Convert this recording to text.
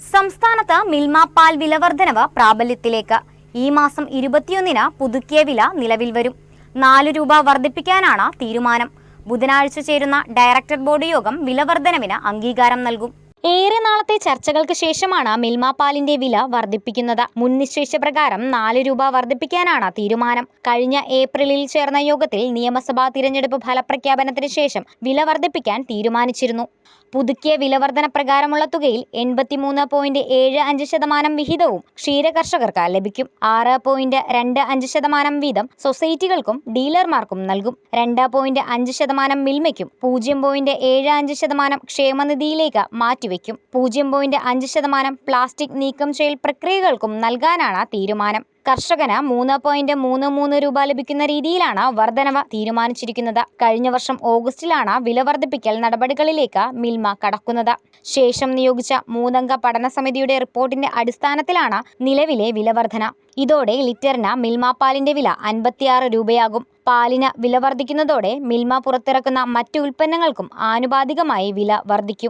സംസ്ഥാനത്ത് മിൽമ പാൽ വില വർധനവ് പ്രാബല്യത്തിലേക്ക്. ഈ മാസം 21-ന് പുതുക്കിയ വില നിലവിൽ വരും. 4 രൂപ വർദ്ധിപ്പിക്കാനാണ് തീരുമാനം. ബുധനാഴ്ച ചേരുന്ന ഡയറക്ടർ ബോർഡ് യോഗം വില വർധനവിന് അംഗീകാരം നൽകും. ഏറെ നാളത്തെ ചർച്ചകൾക്ക് ശേഷമാണ് മിൽമ പാലിന്റെ വില വർദ്ധിപ്പിക്കുന്നത്. മുൻ നിശ്ചയിച്ചപ്രകാരം 4 രൂപ വർദ്ധിപ്പിക്കാനാണ് തീരുമാനം. കഴിഞ്ഞ ഏപ്രിലിൽ ചേർന്ന യോഗത്തിൽ നിയമസഭാ തിരഞ്ഞെടുപ്പ് ഫലപ്രഖ്യാപനത്തിന് ശേഷം വില വർദ്ധിപ്പിക്കാൻ തീരുമാനിച്ചിരുന്നു. പുതുക്കിയ വില വർധന പ്രകാരമുള്ള തുകയിൽ 83.75% വിഹിതവും ക്ഷീരകർഷകർക്ക് ലഭിക്കും. 6.25% വീതം സൊസൈറ്റികൾക്കും ഡീലർമാർക്കും നൽകും. 2.5% മിൽമയ്ക്കും 0.75% ക്ഷേമനിധിയിലേക്ക് മാറ്റിവെക്കും. 0.5% പ്ലാസ്റ്റിക് നീക്കം ചെയ്യൽ പ്രക്രിയകൾക്കും നൽകാനാണ് തീരുമാനം. കർഷകന് 3.33 രൂപ ലഭിക്കുന്ന രീതിയിലാണ് വർധനവ് തീരുമാനിച്ചിരിക്കുന്നത്. കഴിഞ്ഞ വർഷം ഓഗസ്റ്റിലാണ് വില വർദ്ധിപ്പിക്കൽ നടപടികളിലേക്ക് മിൽമ കടക്കുന്നത്. ശേഷം നിയോഗിച്ച 3-അംഗ പഠന സമിതിയുടെ റിപ്പോർട്ടിന്റെ അടിസ്ഥാനത്തിലാണ് നിലവിലെ വില വർധന. ഇതോടെ ലിറ്ററിന് മിൽമ പാലിന്റെ വില 56 രൂപയാകും. പാലിന് വില വർദ്ധിക്കുന്നതോടെ മിൽമ പുറത്തിറക്കുന്ന മറ്റ് ഉൽപ്പന്നങ്ങൾക്കും ആനുപാതികമായി വില വർദ്ധിക്കും.